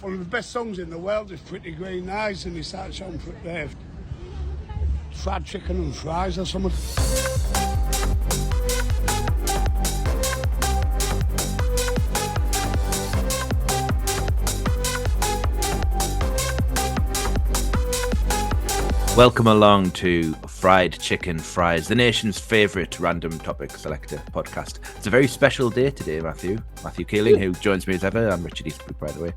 one of the best songs in the world is Pretty Green Eyes, and he started showing fried chicken and fries or something. Welcome along to Fried Chicken Fries, the nation's favourite random topic selector podcast. It's a very special day today, Matthew. Matthew Keeling, who joins me as ever. I'm Richard Eastbrook, by the way.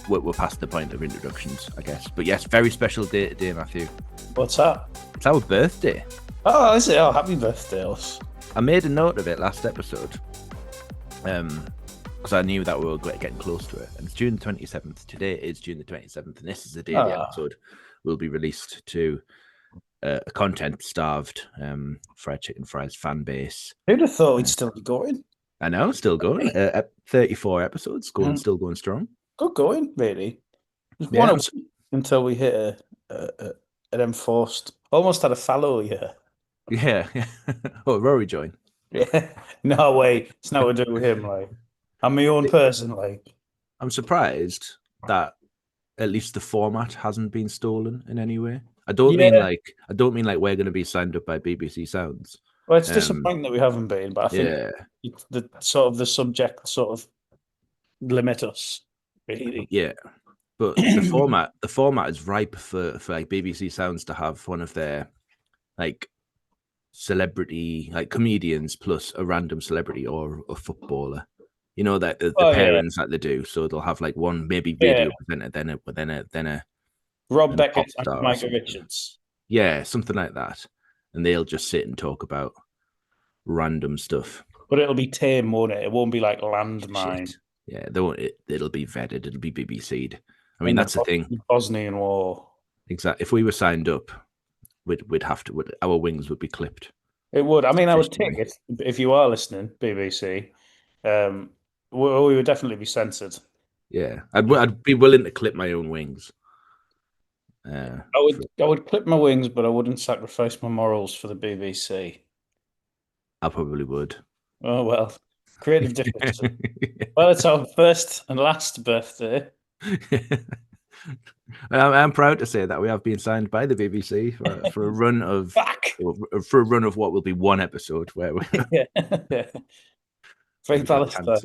We're past the point of introductions, I guess. But yes, very special day today, Matthew. What's that? It's our birthday. Oh, is it? Oh, happy birthday, us. I made a note of it last episode. Because I knew that we were getting close to it. And it's June the 27th. Today is June the 27th. And this is the day the episode will be released to a content-starved Fried Chicken Fries fan base. Who'd have thought we'd still be going? I know, still going. 34 episodes, still going strong. Good going, really. Just one of until we hit an enforced, almost had a fallow year. Yeah. Oh, Rory joined. Yeah. No way. It's not to do with him. Like, I'm my own person. Like, I'm surprised that at least the format hasn't been stolen in any way. I don't mean like we're going to be signed up by BBC Sounds. Well, it's disappointing that we haven't been, but I think the subject sort of limit us, really. Yeah, but the format is ripe for like BBC Sounds to have one of their like celebrity like comedians plus a random celebrity or a footballer. You know that the pairings that they do, so they'll have like one maybe video presenter, then a Rob Beckett and Michael Richards. Yeah, something like that, and they'll just sit and talk about random stuff. But it'll be tame, won't it? It won't be like Landmine. Shit. Yeah, they won't. It'll be vetted. It'll be BBC'd. I mean, that's the thing. Bosnian War. Exactly. If we were signed up, we'd have to. Our wings would be clipped. It would. I mean, I would take it if you are listening, BBC. We would definitely be censored. Yeah, I'd be willing to clip my own wings. I would clip my wings, but I wouldn't sacrifice my morals for the BBC. I probably would. Oh well, creative difference. Well, it's our first and last birthday. I'm proud to say that we have been signed by the BBC for a run of what will be one episode where we very Palestine.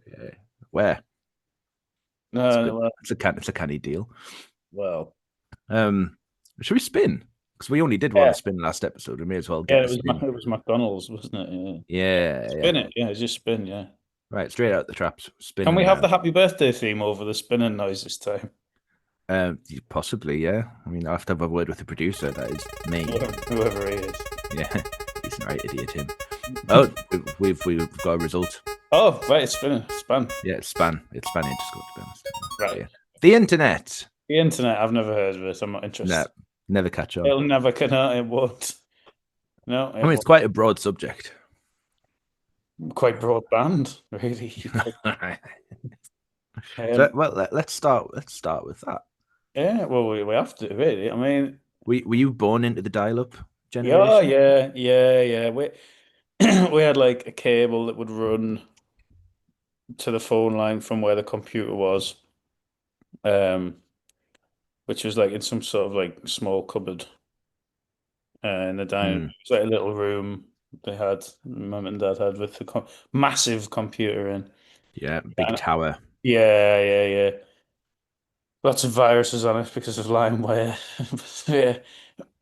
Yeah. Where? No, it's a canny deal. Well, should we spin? Because we only did one spin last episode. We may as well get it was McDonald's, wasn't it? Yeah. Spin it. Yeah, just spin. Yeah. Right, straight out the traps. Spin. Can we have the happy birthday theme over the spinning noise this time? Possibly, yeah. I mean, I have to have a word with the producer. That is me. Whoever he is. Yeah, he's an right idiot, him. Oh, we've got a result. Oh, right, it's spinning. Span. Yeah, it's span. It's spanning, just got to be honest. Right. Yeah. The internet. The internet, I've never heard of it. I'm not interested. No, never catch on. It'll never connect. It won't. No. I mean, it's quite a broad subject. Quite broadband, really. Let's start with that. Yeah, well, we have to, really. I mean, were you born into the dial-up generation? Yeah. We had like a cable that would run to the phone line from where the computer was, which was like in some sort of like small cupboard in the dining room. It was like a little room they had, mum and dad had, with the massive computer in. Yeah, big tower. Yeah. Lots of viruses on it because of LimeWire. Yeah.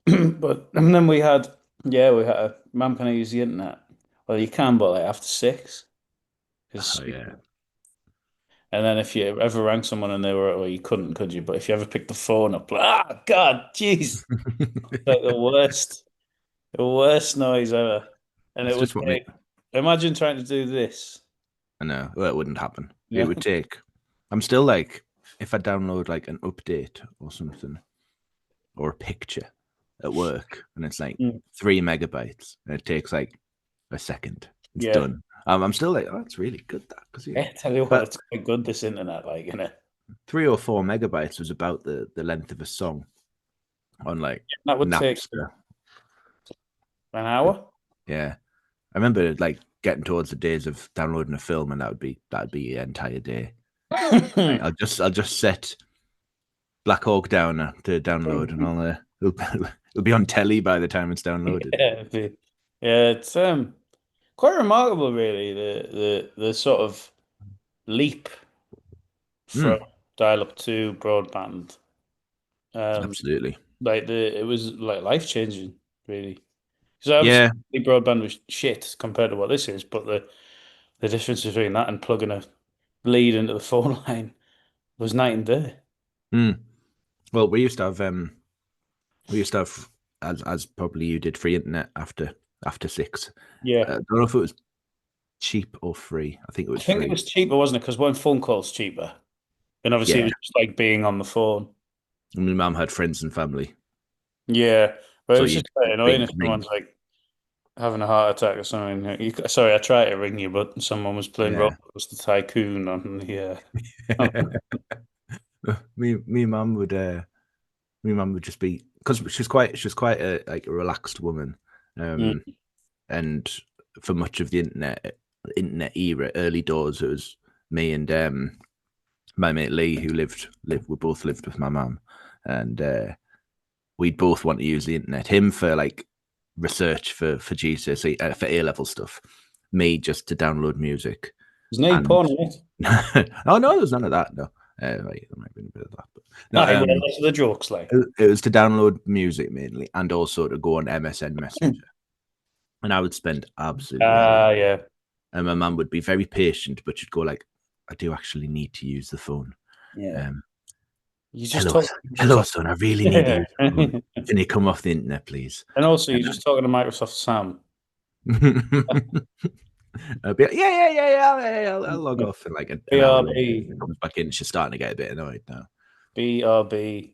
And then we had a mum, can I use the internet? Well, you can, but like after 6. Yeah. And then if you ever rang someone and they were, well, you couldn't, could you? But if you ever picked the phone up, God, jeez, like the worst noise ever. And it was like, imagine trying to do this. I know. Well, it wouldn't happen. Yeah. It would take. I'm still like, if I download like an update or something, or a picture at work, and it's like 3 megabytes, and it takes like a second, it's done. I'm still like, oh, it's really good that. Tell you what, it's quite good, this internet, like, you know. 3 or 4 megabytes was about the length of a song on like that would Napster. Take an hour. Yeah, I remember like getting towards the days of downloading a film, and that'd be the entire day. I'll just set Black Hawk down to download, and it'll be on telly by the time it's downloaded. Yeah, it's quite remarkable, really. The sort of leap from dial-up to broadband. Absolutely. It was like life-changing, really. Because obviously Yeah. broadband was shit compared to what this is, but the difference between that and plugging a lead into the phone line was night and day. Well, we used to have as probably you did, free internet after 6. Yeah. I don't know if it was cheap or free. I think it was free. It was cheaper, wasn't it? Because one phone call's cheaper. And obviously it was just like being on the phone. And my mum had friends and family. Yeah. But So it was just quite annoying if someone's like having a heart attack or something. Sorry, I tried to ring you, but someone was playing Roller Coaster Tycoon on the me mum would just be, because she's quite a like a relaxed woman, and for much of the internet era, early doors, it was me and my mate Lee, who we both lived with my mum, and we'd both want to use the internet. Him for like research for GCSE, for A-level stuff. Me just to download music. There's no porn in it. Oh no, there's none of that. No, there might be a bit of that. But no, that's the jokes like. It was to download music mainly, and also to go on MSN Messenger. And I would spend absolutely. Yeah. And my mum would be very patient, but she'd go like, "I do actually need to use the phone." Yeah. Hello, son. I really need to use the phone. Can you come off the internet, please? And also, you're just talking to Microsoft Sam. I'll be like, yeah. I'll log off in like an hour later. Comes back in. She's starting to get a bit annoyed now. BRB.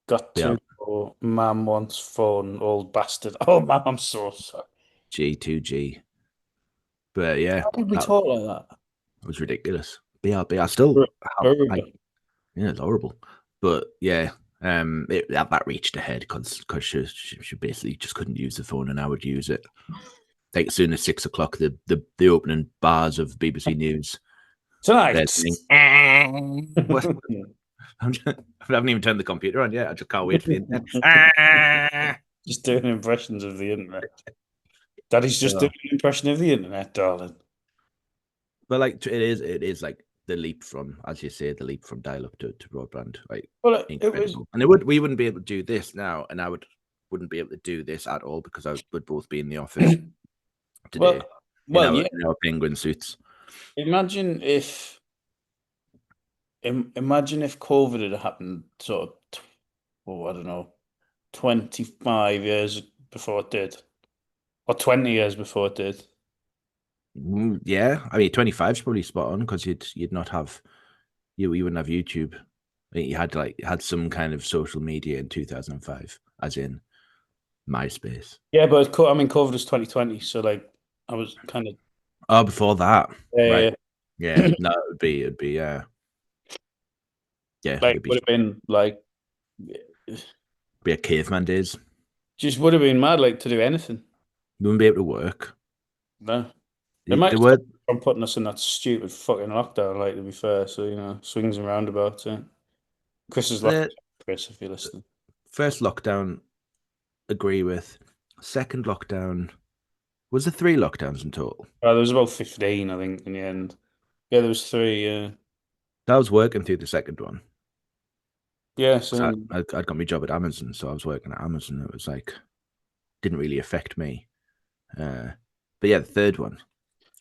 Got to go. Mum wants phone, old bastard. Oh, Mum, I'm so sorry. G2G. But yeah. How did we talk like that? It was ridiculous. BRB. I still yeah, it's horrible. But yeah, that reached ahead because she basically just couldn't use the phone, and I would use it. Like as soon as 6 o'clock, the opening bars of BBC News tonight. I haven't even turned the computer on yet. I just can't wait for the internet. Just doing impressions of the internet. Daddy's just doing an impression of the internet, darling. But like it is like the leap from, as you say, the leap from dial-up to broadband. Like, well, incredible. And we wouldn't be able to do this now, and I wouldn't be able to do this at all because I would both be in the office today. In our penguin suits. Imagine if COVID had happened sort of, I don't know, 25 years before it did, or 20 years before it did. Yeah, I mean 25 is probably spot on because you'd not have you wouldn't have YouTube. I think you had some kind of social media in 2005, as in MySpace. Yeah, but COVID was 2020, so like I was kind of before that. Yeah, yeah. No, it'd be like would have been like be a caveman days. Just would have been mad like to do anything. You wouldn't be able to work. No. They might from putting us in that stupid fucking lockdown, like, to be fair. So, swings and roundabouts. Yeah. Chris is lockdown. Chris, if you're listening. First lockdown, agree with. Second lockdown, was there 3 lockdowns in total? There was about 15, I think, in the end. Yeah, there was 3. Yeah. I was working through the second one. Yeah, so I'd got my job at Amazon, so I was working at Amazon. It was like didn't really affect me. But yeah, the third one.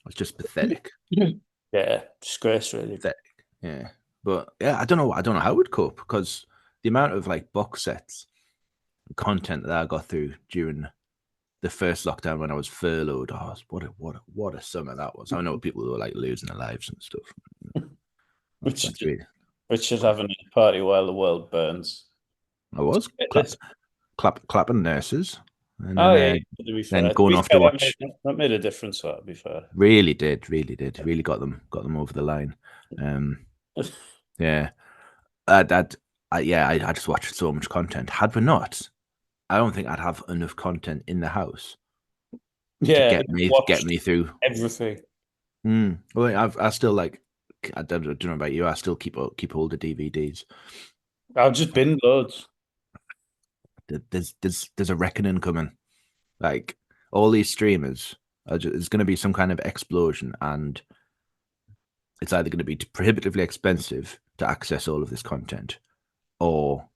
It's just pathetic. Yeah, disgrace, really. Pathetic. Yeah, but yeah, I don't know how I would cope because the amount of like box sets, content that I got through during the first lockdown when I was furloughed. Oh, what a summer that was! I know people who were like losing their lives and stuff. Richard having a party while the world burns. I was clapping nurses. And then going off to watch. That made a difference. To be fair, really did. Really got them over the line. Yeah, I just watched so much content. Had we not, I don't think I'd have enough content in the house. Yeah, to get me through everything. Well, I still like I don't know about you. I still keep hold of DVDs. I've just been loads. There's a reckoning coming. Like all these streamers, there's going to be some kind of explosion, and it's either going to be prohibitively expensive to access all of this content, or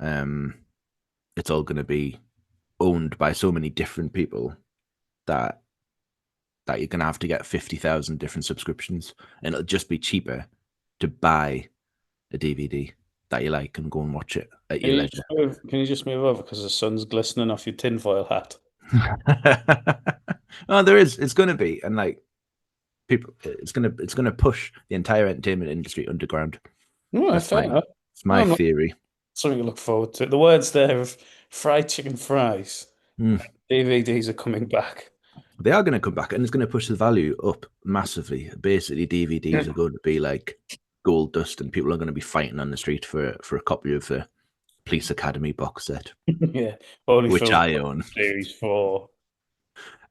it's all going to be owned by so many different people that you're going to have to get 50,000 different subscriptions, and it'll just be cheaper to buy a DVD that you like and go and watch it at your leisure. Can you just move over because the sun's glistening off your tinfoil hat? Oh, there is. It's going to be, and like people, it's going to push the entire entertainment industry underground. Oh, That's it's my theory. Something to look forward to. The words there of fried chicken fries. DVDs are coming back. They are going to come back, and it's going to push the value up massively. Basically, DVDs are going to be like gold dust, and people are going to be fighting on the street for a copy of the Police Academy box set. Yeah, which I own. Series 4.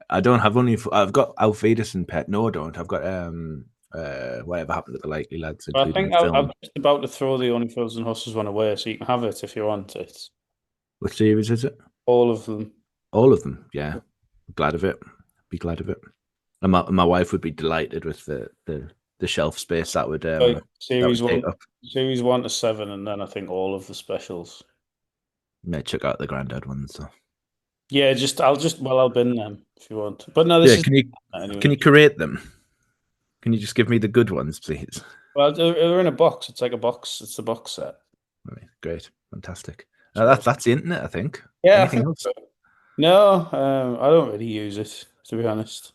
I don't have I've got Auf Wiedersehen Pet. No, I don't. I've got whatever happened to the Likely Lads. I think I'm just about to throw the Only Fools and Horses one away, so you can have it if you want it. What series is it? All of them. All of them. Yeah, glad of it. Be glad of it. And my wife would be delighted with the shelf space that would series that would 1, series 1 to 7, and then I think all of the specials. Yeah, check out the Grandad ones. So. Yeah, I'll bin them if you want. But no, this can you create them? Can you just give me the good ones, please? Well, they're in a box. It's like a box. It's the box set. Right, great, fantastic. That's the internet, I think. Yeah. Anything else? So. No, I don't really use it, to be honest.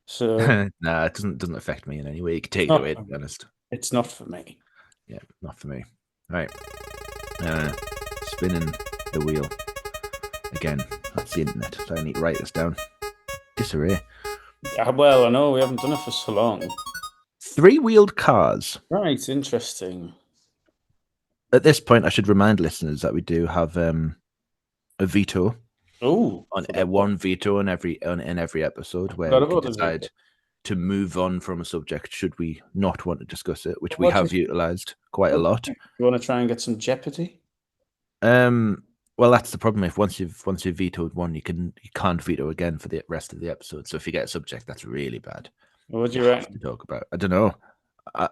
So nah, it doesn't affect me in any way. You can take it away, to be honest. It's not for me. Yeah, not for me. Right. Spinning the wheel. Again, that's the internet. So I need to write this down. Disarray. Well, I know we haven't done it for so long. 3-wheeled cars. Right, interesting. At this point, I should remind listeners that we do have a veto. Oh, one veto in every episode where we can decide to move on from a subject should we not want to discuss it, which we have utilised quite a lot. You want to try and get some jeopardy? Well, that's the problem. If once you've vetoed one, you can't veto again for the rest of the episode. So if you get a subject that's really bad, what do you reckon? To talk about? I don't know.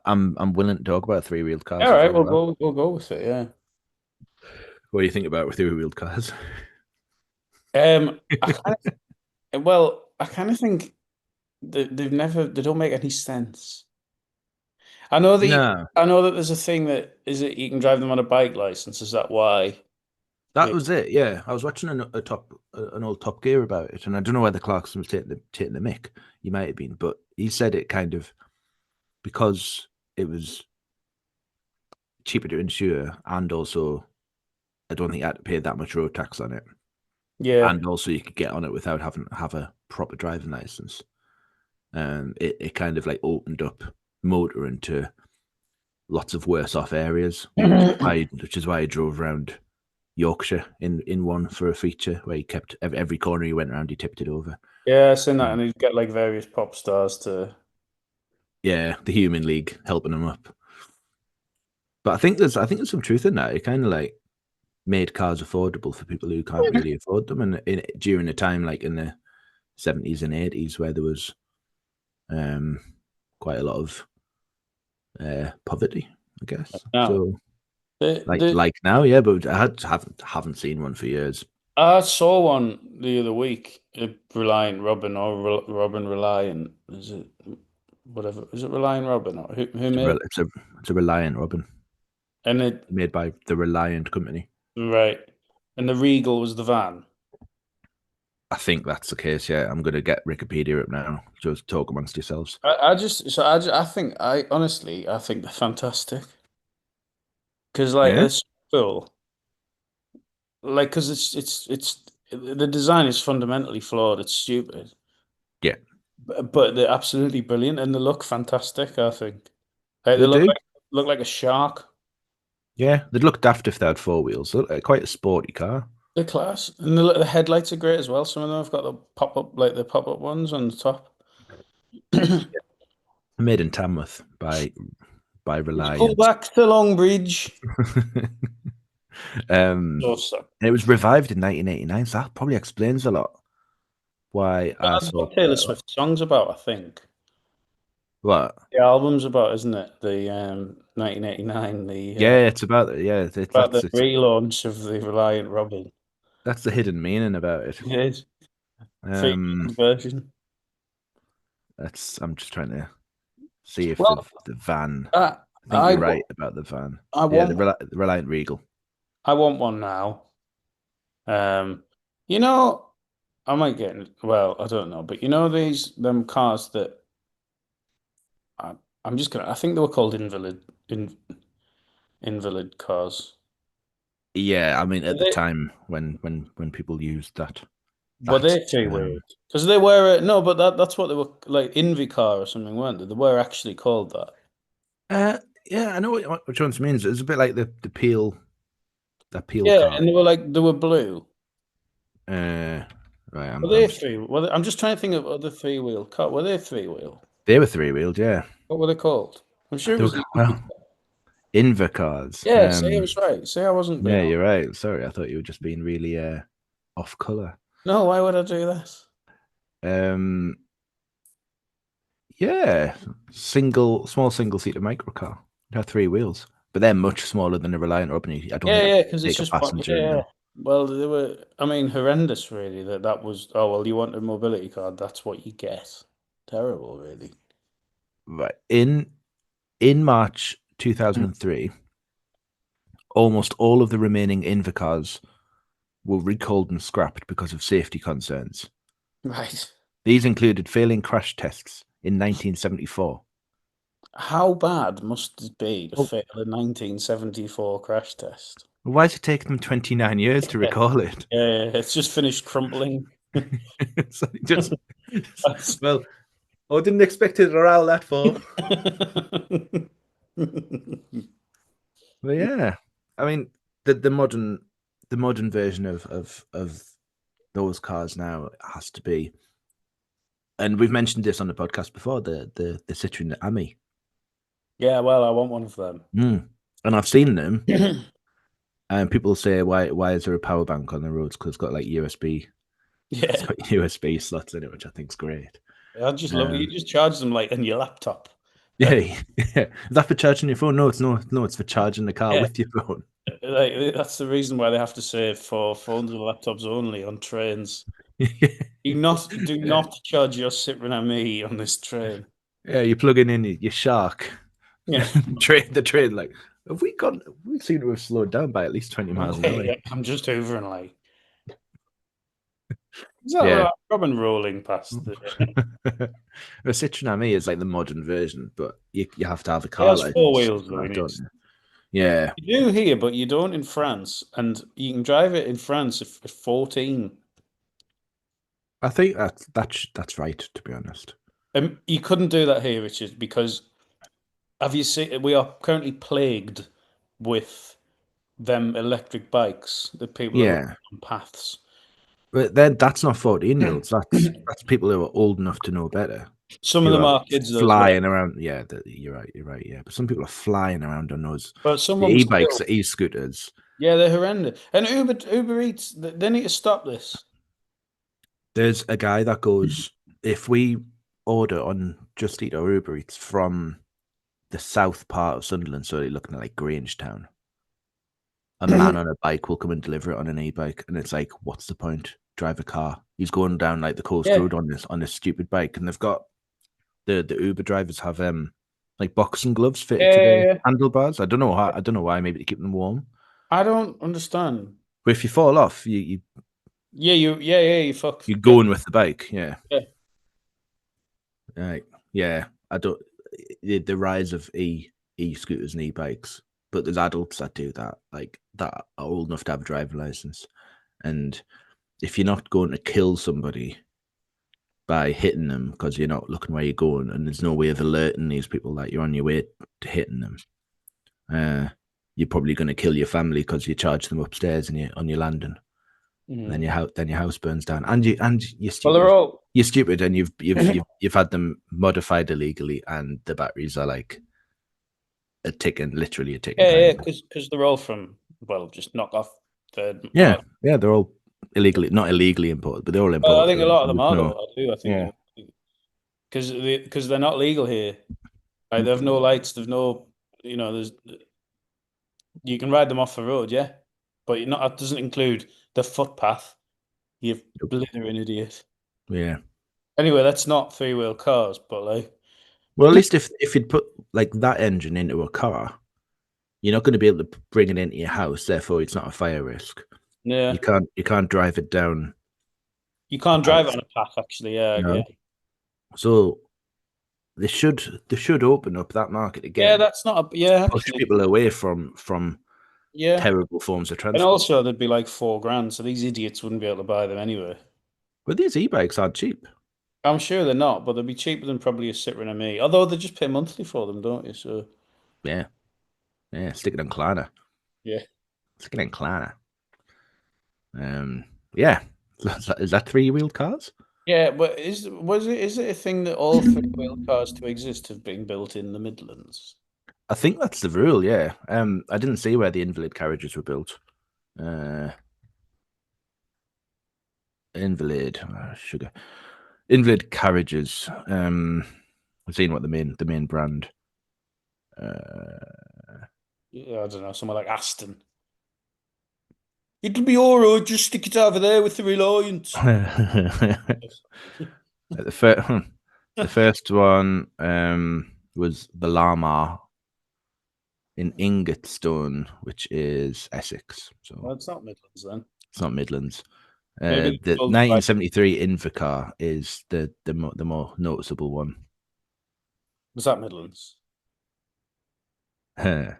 I'm willing to talk about 3-wheeled cars. All right, we'll go with it. Yeah. What do you think about 3-wheeled cars? I kind of think they don't make any sense. I know that there's a thing that you can drive them on a bike license. Is that why? That was it. Yeah, I was watching an old Top Gear about it, and I don't know whether Clarkson was taking the mick. He might have been, but he said it kind of because it was cheaper to insure, and also I don't think you had to pay that much road tax on it. Yeah, and also you could get on it without having to have a proper driving license. It kind of like opened up motoring to lots of worse off areas, which is why I drove around Yorkshire in one for a feature where he kept every corner he went around, he tipped it over. Yeah, I've seen that, and he'd get like various pop stars to. Yeah, the Human League helping him up. But I think there's some truth in that. It kind of like made cars affordable for people who can't really afford them, and during a time like in the 70s and 80s where there was quite a lot of poverty, I guess. No. So like now, yeah, but I haven't seen one for years. I saw one the other week. Reliant Robin or Robin Reliant. Is it whatever? Is it Reliant Robin or who made it? It's a Reliant Robin, and it made by the Reliant company. Right, and the Regal was the van. I think that's the case. Yeah, I'm going to get Wikipedia up now. Just talk amongst yourselves. I honestly think they're fantastic because it's cool. Like, because it's the design is fundamentally flawed. It's stupid. Yeah, but they're absolutely brilliant and they look fantastic. I think they look like a shark. Yeah, they'd look daft if they had 4 wheels. They're quite a sporty car. They're class, and the headlights are great as well. Some of them have got the pop up ones on the top. Made in Tamworth by Come Reliant. back to Longbridge. And it was revived in 1989, so that probably explains a lot why I That's saw what Taylor Swift song's about, I think. what. The album's about, isn't it? The 1989, Yeah, it's about about the relaunch of the Reliant Robin. That's the hidden meaning about it. It is. Version. I'm just trying to see if the van. I think you're right about the van. The Reliant Regal. I want one now. You know, I might get. Well, I don't know, but you know them cars that. I'm just gonna. I think they were called invalid cars. Yeah, I mean, at the time when people used that. Were they three-wheeled? Because they were no, but that's what they were like, Invicar or something, weren't they? They were actually called that. Yeah, I know what Jones means. It's a bit like the Peel. That Peel yeah, car. and they were blue. Right. Were they three? I'm just trying to think of other three-wheel car. Were they three-wheel? They were three-wheeled, yeah. What were they called? I'm sure it was Inva-cars. Yeah, see, I was right. See, I wasn't being you're right. Sorry, I thought you were just being really off color. No, why would I do that? Yeah, small single-seater microcar. It had 3 wheels, but they're much smaller than a Reliant Robin. I don't think because it's just passenger in them. Well, they were. I mean, horrendous. Really, that was. Oh well, you want a mobility card? That's what you get. Terrible, really. Right in March 2003, almost all of the remaining Invicars were recalled and scrapped because of safety concerns. Right. These included failing crash tests in 1974. How bad must it be to fail a 1974 crash test? Why does it take them 29 years to recall it? Yeah, it's just finished crumpling. Well, I didn't expect it to roll that far. But yeah, I mean, the modern version of those cars now has to be, and we've mentioned this on the podcast before, the Citroen Ami. Yeah, well, I want one of them. And I've seen them. And people say, why is there a power bank on the roads? Because it's got like USB. Yeah, it's got USB slots in it, which I think is great. I just love it. You just charge them like on your laptop. Yeah. Is that for charging your phone? No, it's it's for charging the car with your phone. Like, that's the reason why they have to say for phones and laptops only on trains. Do not charge your Citroen Ami on this train. Yeah, you're plugging in your Shark. Yeah, the train. Like, we seem to have slowed down by at least 20 miles an hour. I'm just hovering like. Is that Robin rolling past the Citroen Ami is like the modern version, but you have to have a car. It has 4 wheels though. Yeah, you do here, but you don't in France, and you can drive it in France at 14. I think that's right. To be honest, you couldn't do that here, Richard, because have you seen? We are currently plagued with them electric bikes that people are on paths. But then that's not 14-year-olds. That's people who are old enough to know better. Some of them are kids flying around. Yeah, you're right. Yeah, but some people are flying around on those e-bikes, e-scooters. Yeah, they're horrendous. And Uber Eats, they need to stop this. There's a guy that goes, if we order on Just Eat or Uber Eats from the south part of Sunderland, so you're looking at like Grangetown, a man on a bike will come and deliver it on an e-bike, and it's like, what's the point? Drive a car. He's going down like the coast road on this stupid bike, and they've got the Uber drivers have like boxing gloves fitted to the handlebars. I don't know why. Maybe to keep them warm. I don't understand. But if you fall off, you fuck. You're going with the bike, yeah. Yeah. Yeah. I don't. The rise of e-scooters and e-bikes, but there's adults that do that, like that are old enough to have a driving license, and if you're not going to kill somebody by hitting them because you're not looking where you're going, and there's no way of alerting these people that you're on your way to hitting them, you're probably going to kill your family because you charge them upstairs and on your landing. And then your house burns down, and you. Well, you're stupid, and you've had them modified illegally, and the batteries are like literally a ticking Yeah, time. because they're all from just knock off third. Yeah, yeah, they're all not illegally imported, but they're all Well, I imported. think a lot of them are No, though. I do. I yeah, think because they're not legal here. Like, they have no lights. They've no. There's you can ride them off the road, yeah, but you're not. That doesn't include the footpath. You blithering idiot. yeah. Anyway, that's not three-wheel cars, but like, Well, at least if you'd put like that engine into a car, you're not going to be able to bring it into your house. Therefore, it's not a fire risk. yeah, You can't drive it down you a can't drive it path. on a path. Actually, yeah, No. yeah, So they should open up that market yeah. again That's not a yeah. to push Actually, people away from yeah. terrible forms of And transport. also, there'd be like £4,000, so these idiots wouldn't be able to buy them anyway. But these e-bikes are cheap. I'm sure they're not, but they'd be cheaper than probably a Citroen and me. Although they just pay monthly for them, don't you? So Yeah, yeah. Stick it on Klarna. yeah, Stick it in Klarna. Yeah. Is that three-wheeled cars? yeah. But is it a thing that all three-wheel cars to exist have been built in the Midlands? I think that's the rule. Yeah. I didn't see where the invalid carriages were built. Invalid sugar. Invalid carriages. I've seen what the main brand. Yeah, I don't know, somewhere like Aston. It'll be all right. Just stick it over there with the Reliance. The first one was the Lamar in Ingatstone, which is Essex. So Well, it's not Midlands then. it's not Midlands. Maybe The they'll buy- 1973 Invacar is the more noticeable one. Was that Midlands? I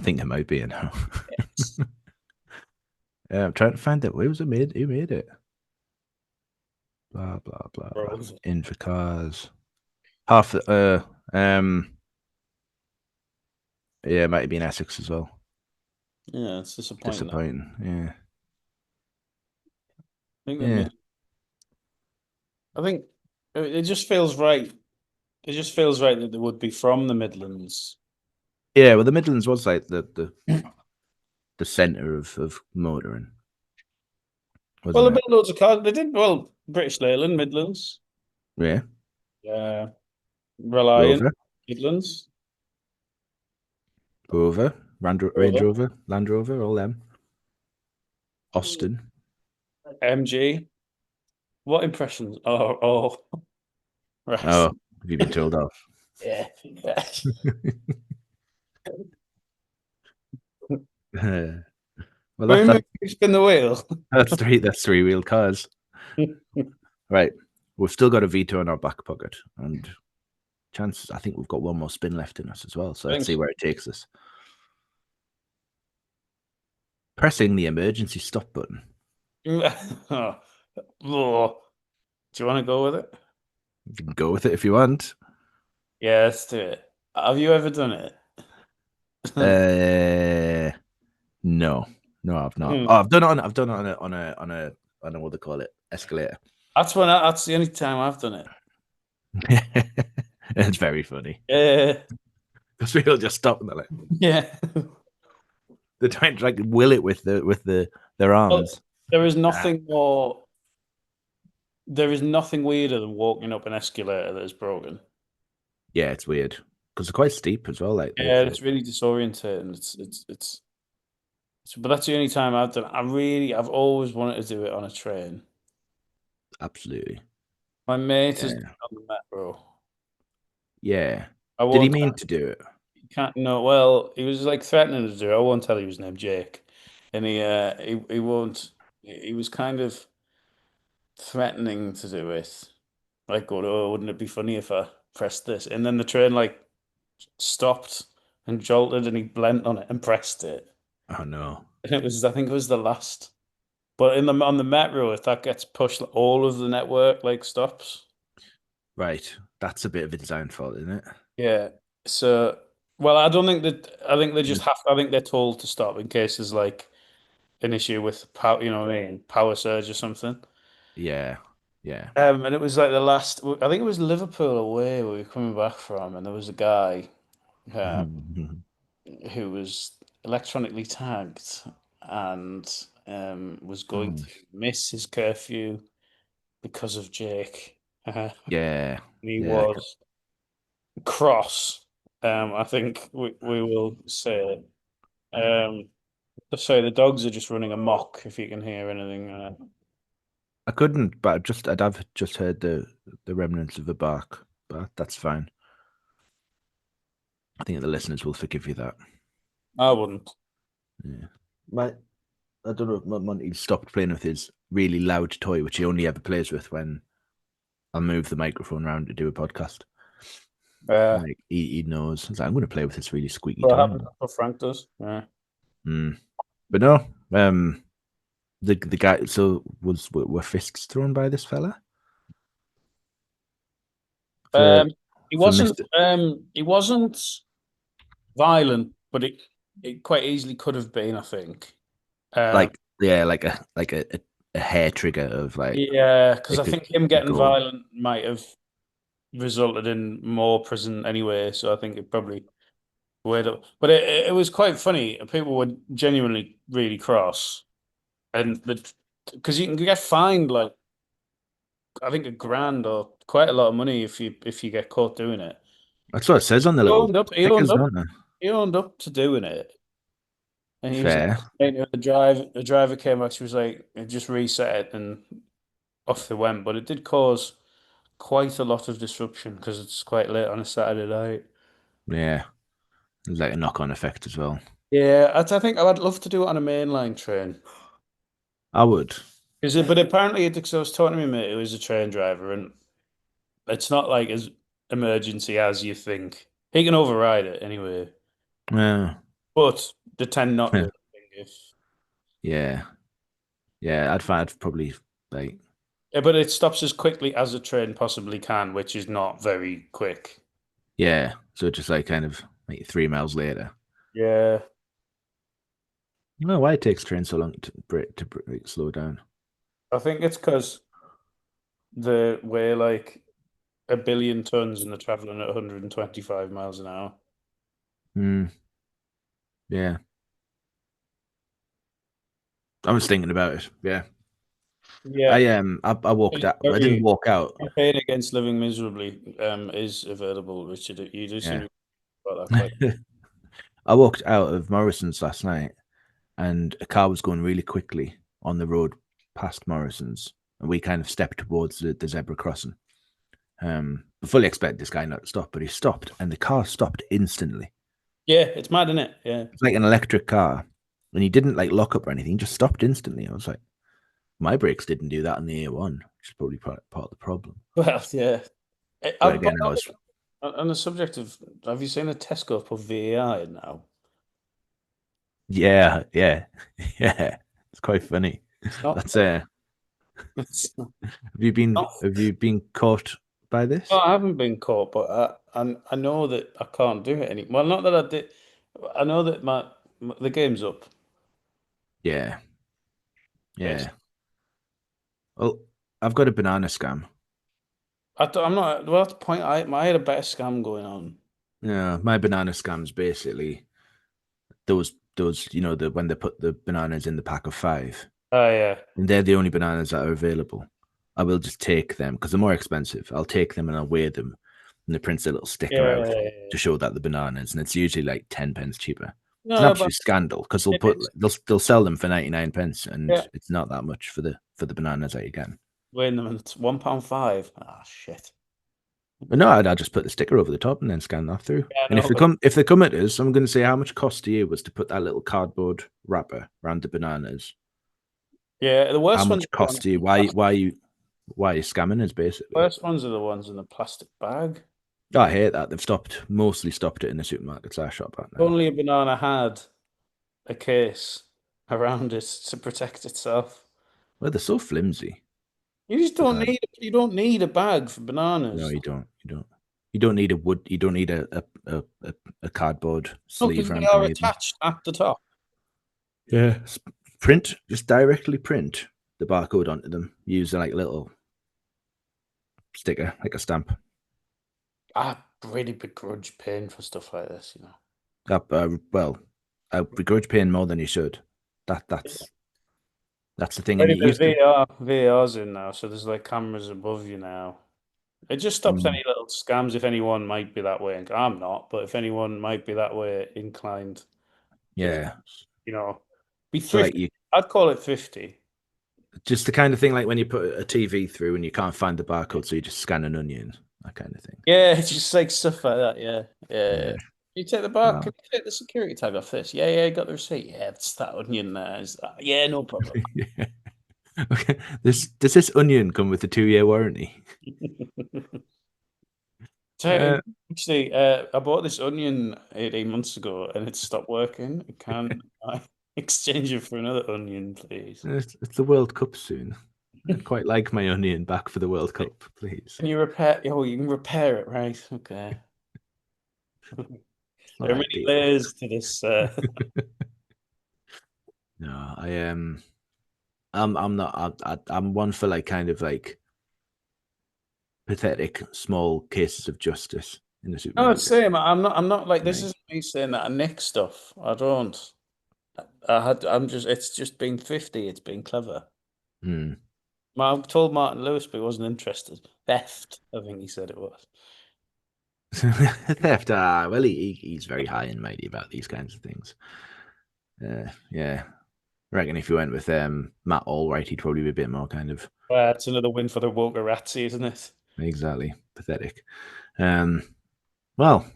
think it might be. You know. Yeah, I'm trying to find out where was it made. Who made it? Blah blah blah. Blah. Invacars. Half. Yeah, it might have been Essex as well. Yeah, it's disappointing. Yeah. I think it just feels right. It just feels right that they would be from the Midlands. Yeah, well, the Midlands was like the centre of motoring. Well, they built loads of cars. They did British Leyland, Midlands. Yeah. Reliant, Rover. Midlands. Rover. Range Rover. Land Rover. All them. Austin. MG. What impressions? Oh. Right. Oh, have you been told off? Yeah. Well, spin the wheel. That's three-wheeled cars. Right. We've still got a veto in our back pocket, and chances. I think we've got one more spin left in us as well. So let's see where it takes us. Pressing the emergency stop button. Oh. Do you want to go with it? You can go with it if you want. Yeah, let's do it. Have you ever done it? No, I've not. Oh, I've done it on a what do they call it, escalator. That's the only time I've done it. It's very funny. Yeah, because people just stop and they're like, yeah. They're trying to like will it with their arms. Well, there is nothing more. There is nothing weirder than walking up an escalator that is broken. Yeah, it's weird because they're quite steep as well. Like, yeah, it's really disorientating. It's. But that's the only time I've done it. I've always wanted to do it on a train. Absolutely. My mate has done it on the metro. Yeah. Did he mean to do it? Can't no. Well, he was like threatening to do it. I won't tell you his name, Jake, and he won't. He was kind of threatening to do it. Like, going, oh, wouldn't it be funny if I pressed this? And then the train like stopped and jolted, and he leant on it and pressed it. Oh no! And I think it was the last. But on the metro, if that gets pushed, all of the network like stops. Right, that's a bit of a design fault, isn't it? Yeah. So, well, I don't think that. I think they just have. I think they're told to stop in case there's like an issue with power. You know what I mean? Power surge or something. Yeah. Yeah. And it was like the last. I think it was Liverpool away where we were coming back from, and there was a guy who was electronically tagged and was going to miss his curfew because of Jake. Yeah. He Yeah. was cross. I think we will say. Um, so the dogs are just running amok. If you can hear anything, I couldn't, but I'd have just heard the remnants of a bark, but that's fine. I think the listeners will forgive you that. I wouldn't. Yeah. I don't know. Monty stopped playing with his really loud toy, which he only ever plays with when I'll move the microphone around to do a podcast. Like he knows. He's like, I'm going to play with this really squeaky What toy. happened? What Frank does. Yeah. But no, the guy. So were fists thrown by this fella for He for wasn't. Mister He wasn't violent, but it quite easily could have been. I think. like a hair trigger of like Yeah, because I it think him could getting go. violent might have resulted in more prison anyway. So I think it probably weighed up. But it was quite funny. People were genuinely really cross, and because you can get fined like I think £1,000 or quite a lot of money if you get caught doing it. That's what it says on the He little owned up. He owned stickers, up. don't they? He owned up to doing it, and he was Fair. like, the driver came back. She was like, it just reset it, and off they went. But it did cause quite a lot of disruption because it's quite late on a Saturday night. Yeah. There's like a knock-on effect as well. Yeah, I think I'd love to do it on a mainline train. I would. But apparently, because I was talking to my mate who is a train driver, and it's not like as emergency as you think. He can override it anyway, Yeah. but they tend not to. If Yeah. Yeah. I'd probably like. Yeah, but it stops as quickly as a train possibly can, which is not very quick. Yeah. So just like kind of like 3 miles later. Yeah. No, why it takes trains so long to slow down? I think it's because they weigh like 1 billion tons and they're traveling at 125 miles an hour. Hmm. Yeah. I was thinking about it. Yeah. Yeah. I walked out. I didn't Very walk out. campaign against living miserably is available, Richard. You do seem Yeah. to about that quite. I walked out of Morrison's last night, and a car was going really quickly on the road past Morrison's, and we kind of stepped towards the zebra crossing. I fully expect this guy not to stop, but he stopped, and the car stopped instantly. Yeah, it's mad, isn't it? Yeah. It's like an electric car, and he didn't like lock up or anything. He just stopped instantly. I was like, my brakes didn't do that on the A1, which is probably part of the problem. Well, yeah. But again, I was On the subject of, have you seen a Tesco put VAR in now? yeah. It's quite funny. Not, That's it's not, have you been caught by this? no, I haven't been caught, but I know that I can't do it anymore. Well, not that I did. I know that the game's up. Yeah. Yes. Yeah. Well, I've got a banana scam. I'm not. Well, that's the point. I had a better scam going on. Yeah, my banana scam's basically those the when they put the bananas in the pack of 5, Oh yeah. and they're the only bananas that are available. I will just take them because they're more expensive. I'll take them and I'll weigh them, and they print a little sticker out Yeah. to show that the bananas, and it's usually like 10 pence cheaper. It's an No, but absolute scandal because it is. they'll sell them for 99 pence, and Yeah. it's not that much for the bananas that you get. Weighing them, and it's £1.5. Ah, shit. But no, I'd just put the sticker over the top and then scan that through. Yeah, And no, if they come at us, I'm going to say how much cost to you was to put that little cardboard wrapper around the bananas. yeah, the worst How ones. much cost to you? Why are you scamming us basically? Worst ones are the ones in the plastic bag. Oh, I hate that. They've mostly stopped it in the supermarkets I shop at now. Only a banana had a case around it to protect itself. Well, they're so flimsy. You just don't need a bag for bananas. No, you don't. You don't need a wood. You don't need a cardboard No, sleeve because around they are them. attached at the top. Yeah, just directly print the barcode onto them. Use like little sticker, like a stamp. I really begrudge paying for stuff like this, you know. Well, I begrudge paying more than you should. That's the thing. And Already it the used to. VR's in now, so there's like cameras above you now. It just stops Mm, any little scams if anyone might be that way. And I'm not, but if anyone might be that way inclined, just, yeah. you know, be So like thrifty. I'd call it thrifty. just the kind of thing like when you put a TV through and you can't find the barcode, so you just scan an onion, that kind of thing. Yeah, it's just like stuff like that. Yeah, yeah. Yeah. You take the bar, Well, can you take the security tag off this? Yeah, yeah, got the receipt. Yeah, it's that onion there. Yeah, no problem. yeah. Okay. Does this onion come with a 2-year warranty? So, Uh, actually, I bought this onion 18 months ago and it stopped working. Can I exchange it for another onion, please? it's the World Cup soon. I'd quite like my onion back for the World Cup, please. Can you repair? Oh, you can repair it, right? Okay. It's not There are many ideal. layers to this. No, I'm not. I'm one for like kind of like pathetic small cases of justice in the No, it's supermarket. same. I'm not like this. Like, Isn't me saying that I nick stuff. I don't. I had. I'm just. It's just being thrifty. It's being clever. hmm. I told Martin Lewis, but he wasn't interested. Theft, I think he said it was. Theft. Well, he's very high and mighty about these kinds of things. Yeah, I reckon if you went with Matt Allwright, he'd probably be a bit more kind of It's another win for the Walker Razzie, isn't it? exactly pathetic. Well,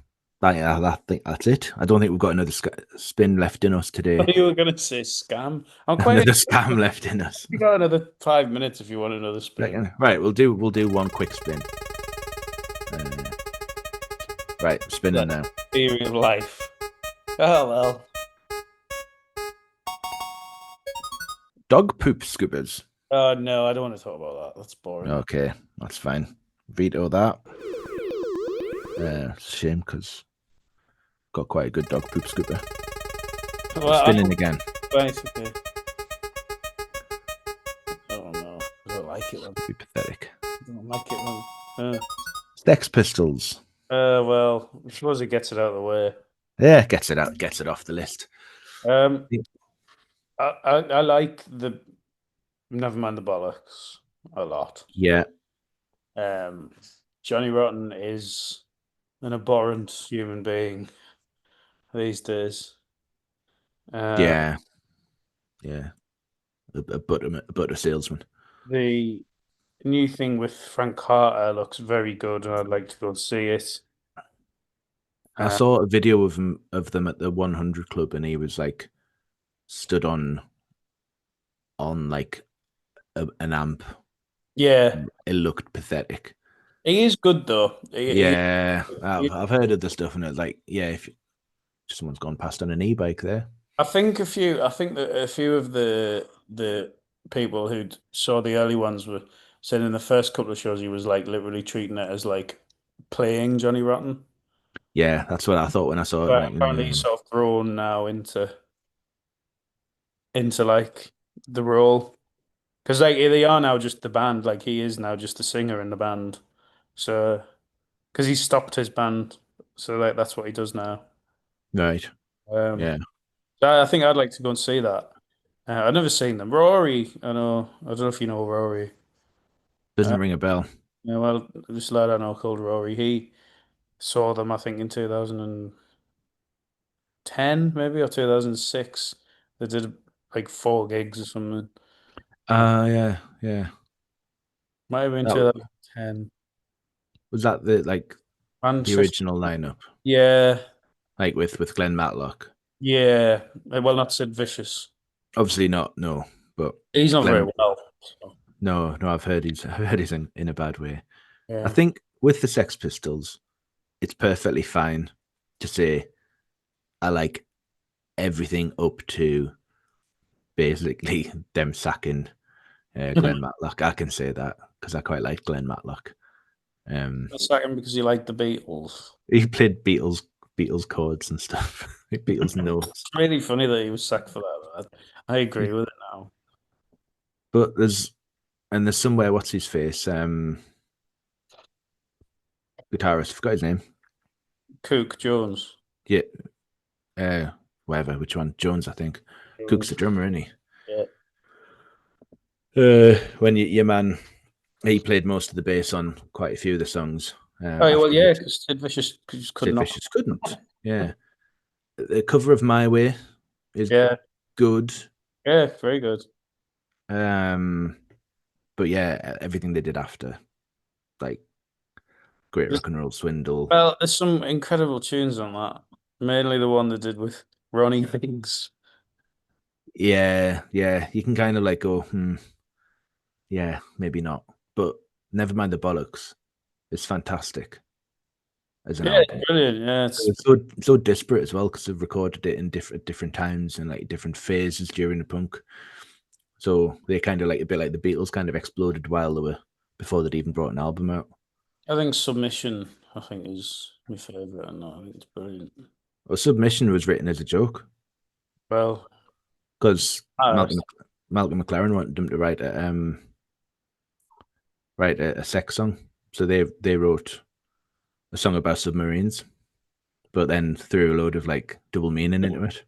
I think that's it. I don't think we've got another spin left in us today. You were going to say scam. I'm quite. Another scam left in us. You got another 5 minutes if you want another spin. Right, we'll do one quick spin. Right, spinning now. Theory of life. Oh well. Dog poop scoopers. No, I don't want to talk about that. That's boring. Okay, that's fine. Veto that. It's a shame because got quite a good dog poop scooper. Well, Spinning again. right, okay. Oh no, I don't like it. Be pathetic. I don't like it. Sex Pistols. Well, I suppose it gets it out of the way. Yeah, gets it out, gets it off the list. I like the Never Mind the Bollocks a lot. Yeah. Johnny Rotten is an abhorrent human being these days. Yeah. A butter salesman. The new thing with Frank Carter looks very good, and I'd like to go and see it. I saw a video of them at the 100 Club, and he was like stood on like an amp. Yeah, It looked pathetic. he is good though. I've heard of the stuff, and it's like, yeah, if someone's gone past on an e-bike there. I think that a few of the people who saw the early ones were saying in the first couple of shows he was like literally treating it as like playing Johnny Rotten. Yeah, that's what I thought when I saw it. But Like, apparently he's sort of grown now into like the role, because like they are now just the band. Like he is now just the singer in the band. So because he stopped his band, so like that's what he does now. right. Yeah. So I think I'd like to go and see that. I've never seen them. Rory, I know. I don't know if you know Rory. Doesn't ring a bell. Yeah, well, this lad I know called Rory. He saw them, I think, in 2010, maybe, or 2006. They did like 4 gigs or something. Yeah. Might have been That 2010. was that the Manchester. original lineup, Yeah, like with Glenn Matlock. yeah. Well, not Sid Vicious. Obviously not, no, but He's not very Glenn. well. So, No. I've heard he's in a bad way. yeah. I think with the Sex Pistols, it's perfectly fine to say I like everything up to basically them sacking Glenn Matlock. I can say that because I quite like Glenn Matlock. Second because you like the Beatles. He played Beatles chords and stuff. Beatles notes. It's really funny that he was sacked for that. I agree with it now. But there's somewhere, what's his face? guitarist. Forgot his name. Cook Jones. Yeah, whatever. Which one? Jones, I think. Cook's the drummer, isn't he? Yeah. When your man, he played most of the bass on quite a few of the songs. Well, yeah, because Sid Vicious just couldn't. Sid Vicious couldn't. Yeah, the cover of My Way is good. Yeah, very good. But yeah, everything they did after, like Great Rock and Roll Swindle. Well, there's some incredible tunes on that. Mainly the one they did with Ronnie Biggs. Yeah, you can kind of like go, yeah, maybe not, but Never Mind the Bollocks. It's fantastic as an album. Brilliant. Yeah, it's so disparate as well because they've recorded it in different times and like different phases during the punk. So they kind of like a bit like the Beatles kind of exploded while they were before they'd even brought an album out. I think Submission, is my favourite, and I think it's brilliant. Well, Submission was written as a joke. Well, because Malcolm McLaren wanted them to write a sex song, so they wrote a song about submarines, but then threw a load of like double meaning into it.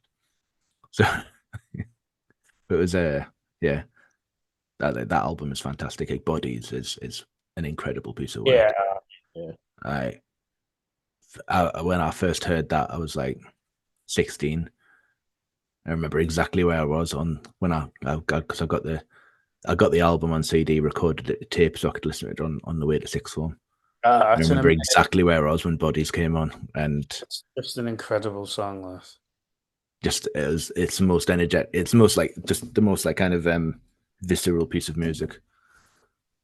So it was that album is fantastic. Like Bodies is an incredible piece of work. Yeah. When I first heard that, I was like 16. I remember exactly where I was when I got the album on CD, recorded it to tape so I could listen to it on the way to sixth form. I remember exactly where I was when Bodies came on, and it's just an incredible song. It's the most energetic. It's the most like kind of visceral piece of music.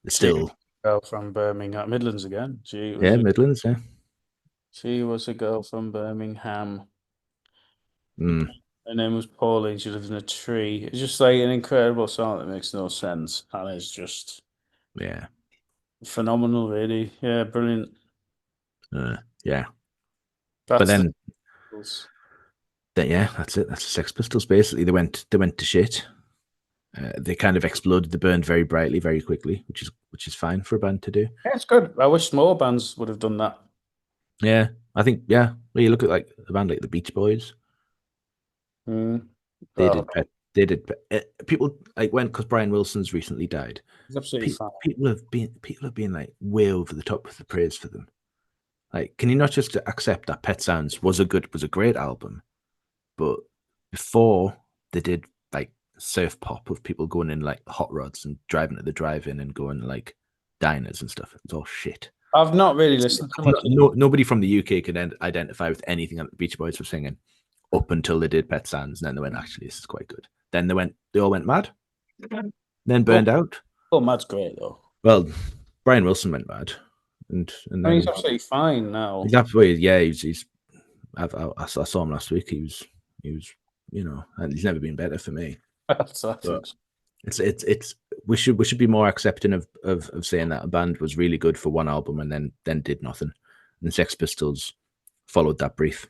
It's still girl from Birmingham, Midlands again. Midlands. Yeah, she was a girl from Birmingham. Her name was Pauline. She lives in a tree. It's just like an incredible song that makes no sense, and it's just phenomenal, really. Yeah, brilliant. Yeah, but then that's it. That's the Sex Pistols. Basically, they went to shit. They kind of exploded. They burned very brightly, very quickly, which is fine for a band to do. Yeah, it's good. I wish more bands would have done that. Yeah, I think well, you look at like a band like the Beach Boys. They did. People like because Brian Wilson's recently died. He's absolutely fine. People have been like way over the top with the praise for them. Like, can you not just accept that Pet Sounds was a great album, but before they did like surf pop of people going in like hot rods and driving to the drive-in and going like diners and stuff, it's all shit. I've not really listened to much. Nobody from the UK can identify with anything that the Beach Boys were singing up until they did Pet Sounds, and then they went, actually, this is quite good. Then they all went mad, then burned out. Oh, Mad's great though. Well, Brian Wilson went mad, and then he's absolutely fine now. He's absolutely he's. I saw him last week. He was and he's never been better for me. It's we should be more accepting of saying that a band was really good for one album and then did nothing. And the Sex Pistols followed that brief.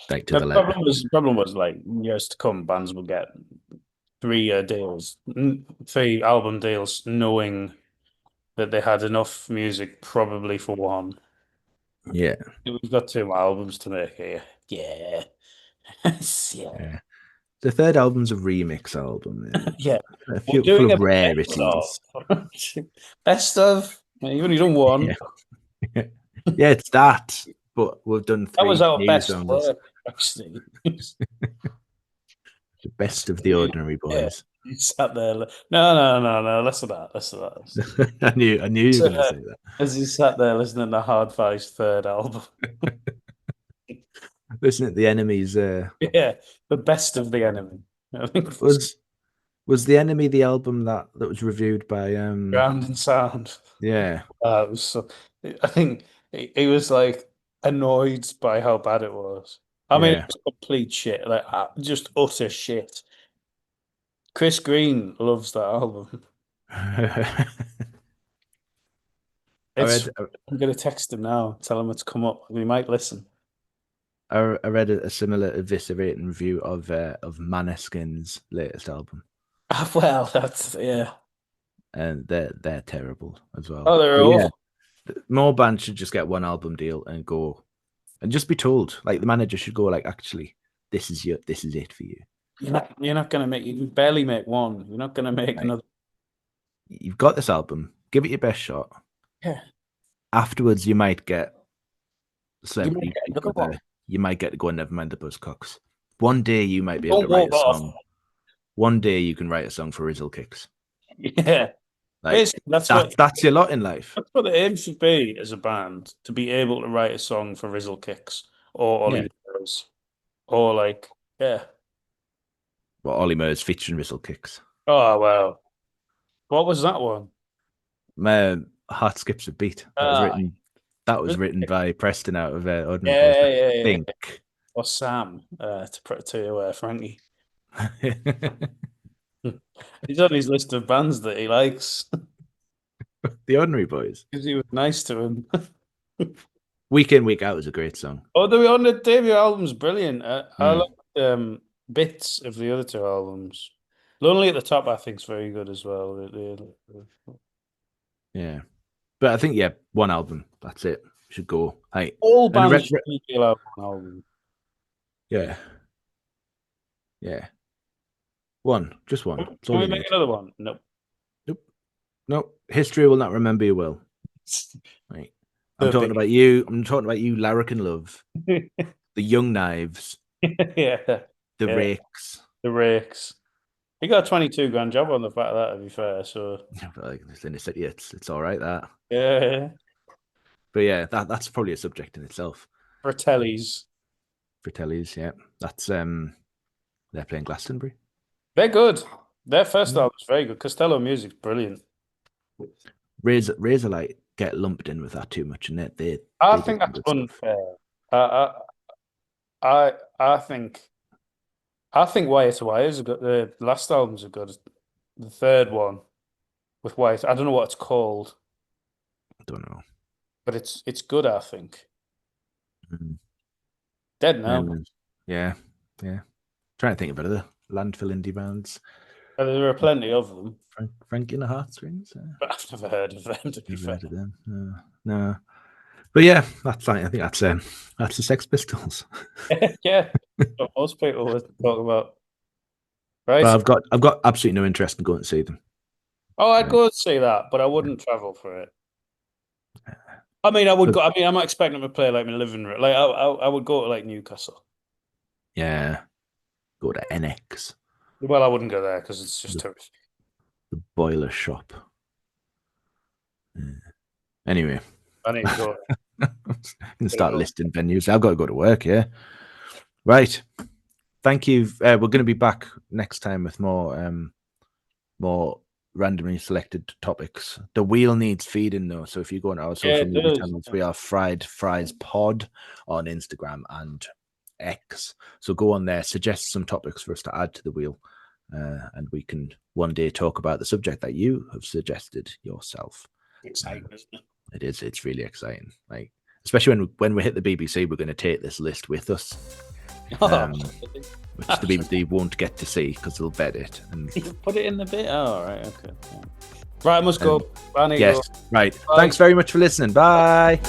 Like to the letter. The problem was like years to come, bands will get 3-year deals, 3 album deals, knowing that they had enough music probably for one. Yeah, we've got 2 albums to make here. Yeah. Yeah. The third album's a remix album. Yeah, full of rarities. Best of. You've only done one. Yeah, it's that. But we've done 3. That was our best songs. work, actually. The best of the Ordinary Boys. Yeah, he sat there. No. Less of that. I knew you were going to say that. As he sat there listening to Hardfire's third album. Listening to the Enemy's. Yeah, the best of the Enemy. I think was the Enemy the album that was reviewed by Ground and Sound. Yeah. It was so. I think he was like annoyed by how bad it was. I mean, it was complete shit, like just utter shit. Chris Green loves that album. I'm gonna text him now, tell him it's come up. We might listen. I read a similar eviscerating review of Maneskin's latest album. Well, that's and they're terrible as well. Oh, they're awful. More bands should just get one album deal and go, and just be told. Like the manager should go, like, actually, this is it for you. You're not gonna make. You can barely make one. You're not gonna make Right. another. You've got this album. Give it your best shot. Yeah. Afterwards, you might get You You might get to go and never mind the Buzzcocks. One day you might be able to Don't write a walk off. song. One day you can write a song for Rizzle Kicks. Yeah. Like, Basically, that's your lot in life. that's what the aim should be as a band, to be able to write a song for Rizzle Kicks or Ollie Murs, or like, yeah. Well, Ollie Murs featuring Rizzle Kicks. Oh wow, what was that one? My heart skips a beat. That was written by Preston out of Ordinary. Yeah. Think. Or Sam, to Frankie. He's on his list of bands that he likes. The Ordinary Boys. Because he was nice to him. Week In, Week Out is a great song. Oh, the debut album's brilliant. I like bits of the other two albums. Lonely at the Top, I think, is very good as well. Yeah. But I think, one album. That's it. Should go. Like, all bands should be allowed one album. Yeah. Yeah. Just one. Can we make another one? Nope. Nope. History will not remember you well. Right. I'm talking about you, Larrikin Love, the Young Knives, the Rakes. The Rakes. He got a 22 grand job on the back of that, to be fair. So, Listen, it's all right, that. Yeah. But yeah, that's probably a subject in itself. Fratellis, yeah. That's they're playing Glastonbury. They're good. Their first album's very good. Costello music's brilliant. Razorlight get lumped in with that too much, and I think that's unfair. I think Wyatt Wires are good. The last albums are good. The third one with Wyatt, I don't know what it's called. I don't know, but it's good. I think. Dead now. Yeah. Trying to think about the landfill indie bands. There are plenty of them. Frankie and the Heartstrings. But I've never heard of them. To be fair, heard of them. No. But yeah, that's fine. I think that's the Sex Pistols. Yeah, what most people would talk about. Right. But I've got absolutely no interest in going to see them. Oh, I'd go and see that, but I wouldn't travel for it. I mean, I would go. I mean, I'm not expecting them to play like my living room. Like, I would go to like Newcastle. Yeah, go to NX. Well, I wouldn't go there because it's just tourist. The Boiler Shop. Anyway, I need to go. You can start listing venues. I've got to go to work. Yeah, right. Thank you. We're going to be back next time with more randomly selected topics. The wheel needs feeding though, so if you go on our social media channels, we are Fried Fries Pod on Instagram and X. So go on there, suggest some topics for us to add to the wheel, and we can one day talk about the subject that you have suggested yourself. Exciting, isn't it? It is. It's really exciting. Like, especially when we hit the BBC, we're going to take this list with us. Which the BBC won't get to see because they'll vet it. And you put it in the bit. Oh, right, okay. Right, I must go. Yes, right. Bye. Thanks very much for listening. Bye.